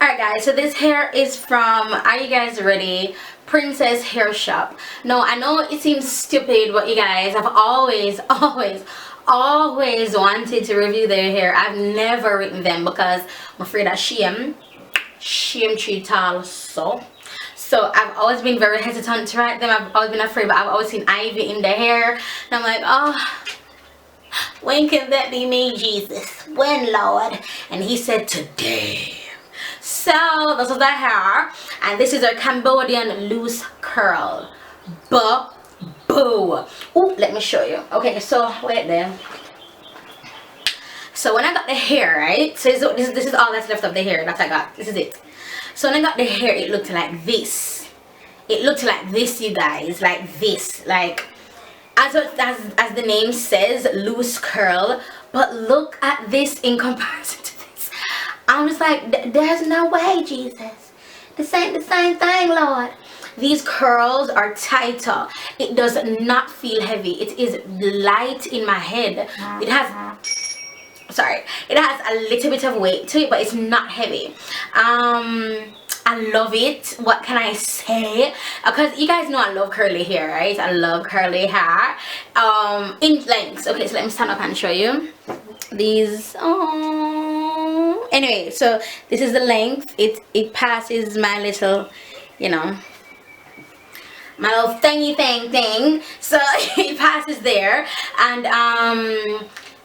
Alright guys, so this hair is from, are you guys ready? Princess Hair Shop. No, I know it seems stupid, but you guys, I've always wanted to review their hair. I've never written them because I'm afraid of shame treat also. So I've always been very hesitant to write them. I've always been afraid, but I've always seen ivy in the hair, and I'm like, oh, when can that be me, Jesus? When, Lord? And he said today. So this is the hair, and this is our Cambodian loose curl. Boo. Oh, let me show you. Okay, so wait there. So when I got the hair, right? So this is all that's left of the hair that I got. This is it. So when I got the hair, it looked like this. It looked like this, you guys, like this, like as the name says, loose curl. But look at this in comparison to this. I'm just like, there's no way, Jesus. This ain't the same thing, Lord. These curls are tighter. It does not feel heavy. It is light in my head. It has, sorry, it has a little bit of weight to it, but it's not heavy. I love it. What can I say? Because you guys know I love curly hair, right? I love curly hair. In lengths. Okay, so let me stand up and show you these. Oh, anyway, so this is the length. It passes my little, you know, my little thingy thing. So it passes there, and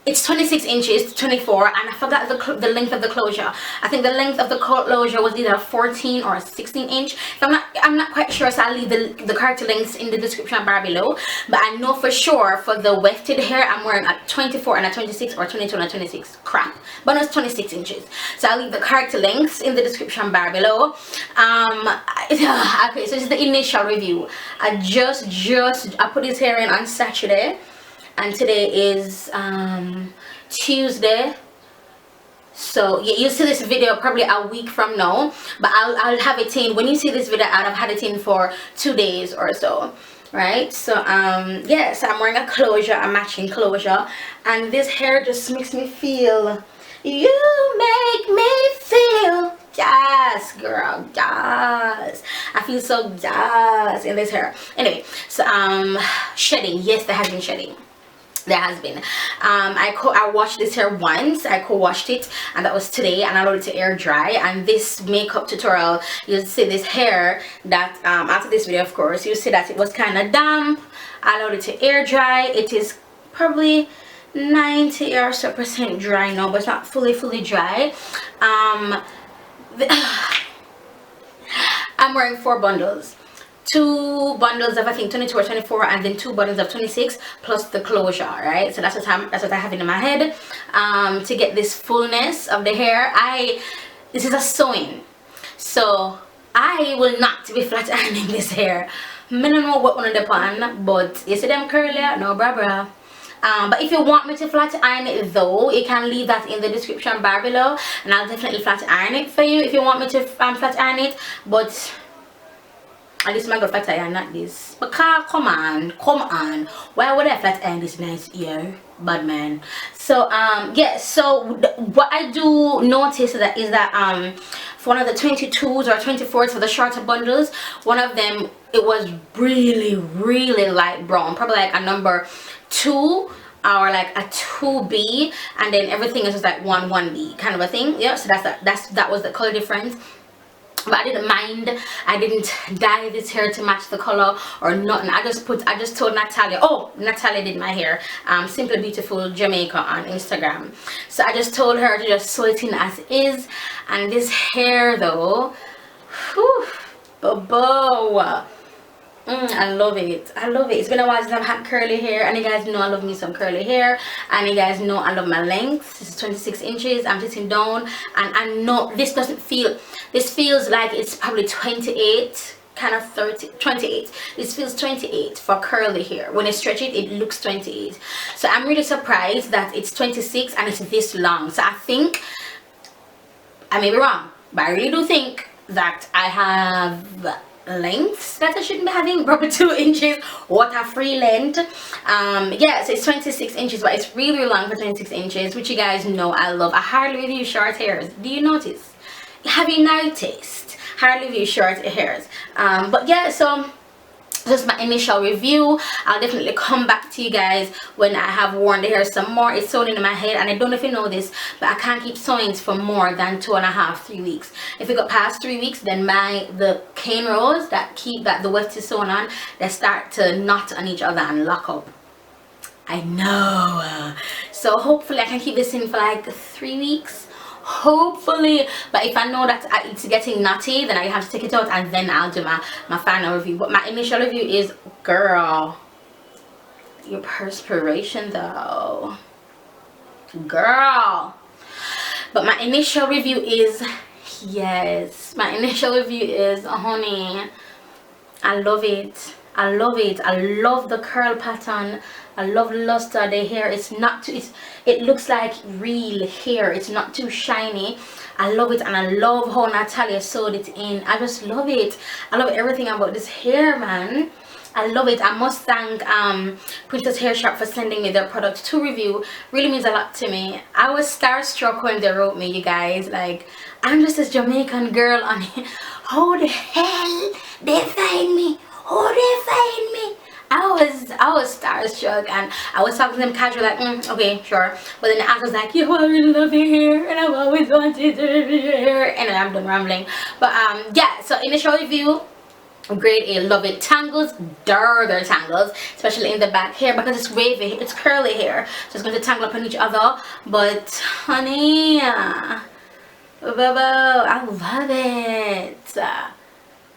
it's 26 inches to 24, and I forgot the length of the closure. I think the length of the closure was either a 14 or a 16 inch. So I'm not quite sure, so I'll leave the correct links in the description bar below. But I know for sure for the wefted hair, I'm wearing a 24 and a 26 or 22 and a 26. Crap. But no, it's 26 inches. So I'll leave the correct links in the description bar below. Okay, so this is the initial review. I put this hair in on Saturday. And today is Tuesday, so yeah, you'll see this video probably a week from now, but I'll have it in when you see this video out. I've had it in for 2 days or so, right? So yeah, so I'm wearing a closure, a matching closure, and this hair just makes me feel, you make me feel yes, girl, yes. I feel so yes in this hair. Anyway, so shedding, yes, there has been shedding. There has been. I washed this hair once. I co-washed it, and that was today, and I allowed it to air dry. And this makeup tutorial, you'll see this hair that after this video, of course, you'll see that it was kind of damp. I allowed it to air dry. It is probably 90 or so % dry now, but it's not fully dry. I'm wearing 4 bundles. 2 bundles of I think 22 or 24, and then 2 bundles of 26 plus the closure, right? So that's what I have in my head to get this fullness of the hair. This is a sewing, so I will not be flat ironing this hair. I don't know what one of the pan, but you see them curly, no bra. But if you want me to flat iron it though, you can leave that in the description bar below, and I'll definitely flat iron it for you if you want me to flat iron it. But at least my good flat iron, not this. But come on, why would I flat iron this nice ear, bad man? So yeah, so what I do notice is that for one of the 22s or 24s for the shorter bundles, one of them, it was really light brown, probably like a number 2 or like a 2B, and then everything is just like 1B kind of a thing. Yeah, so that was the color difference. But I didn't mind. I didn't dye this hair to match the color or nothing. I just told Natalia. Oh, Natalia did my hair. Simply Beautiful Jamaica on Instagram. So I just told her to just sew it in as is. And this hair though, whew, I love it. It's been a while since I've had curly hair, and you guys know I love me some curly hair, and you guys know I love my length. This is 26 inches. I'm sitting down, and I know this doesn't feel, this feels like it's probably 28, kind of 30, 28. This feels 28 for curly hair. When I stretch it, it looks 28. So I'm really surprised that it's 26 and it's this long. So I think, I may be wrong, but I really do think that I have lengths that I shouldn't be having, probably 2 inches. What a free length. Yeah, so it's 26 inches, but it's really long for 26 inches, which you guys know I love. I hardly review short hairs. Do you notice? have you noticed how I leave you short hairs? But yeah, so just my initial review. I'll definitely come back to you guys when I have worn the hair some more. It's sewn into my head, and I don't know if you know this, but I can't keep sewing for more than 2.5-3 weeks. If it got past 3 weeks, then the cane rows that keep the weft is sewn on, they start to knot on each other and lock up. I know. So hopefully I can keep this in for like 3 weeks, hopefully. But if I know that it's getting knotty, then I have to take it out, and then I'll do my final review. But my initial review is, girl, your perspiration though, girl. But my initial review is, yes, my initial review is, honey, I love it. I love it. I love the curl pattern. I love the luster of the hair. It's not too, it looks like real hair. It's not too shiny. I love it, and I love how Natalia sewed it in. I just love it. I love everything about this hair, man. I love it. I must thank Princess Hair Shop for sending me their product to review. Really means a lot to me. I was starstruck when they wrote me, you guys. Like, I'm just this Jamaican girl on here. How the hell they find me? How they find me? I was starstruck, and I was talking to them casual, like, okay, sure. But then the actor's like, you always love your hair, and I've always wanted to have your hair. And I'm done rambling. But yeah, so initial review, grade A, love it. Tangles, they're tangles, especially in the back hair, because it's wavy, it's curly hair, so it's going to tangle up on each other. But honey, I love it.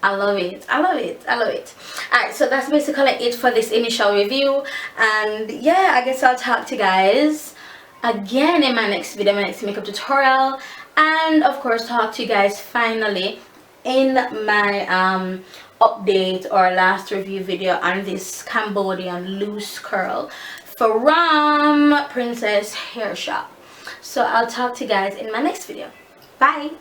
I love it. I love it. I love it. Alright, so that's basically it for this initial review. And yeah, I guess I'll talk to you guys again in my next video, my next makeup tutorial. And of course, talk to you guys finally in my update or last review video on this Cambodian loose curl from Princess Hair Shop. So I'll talk to you guys in my next video. Bye.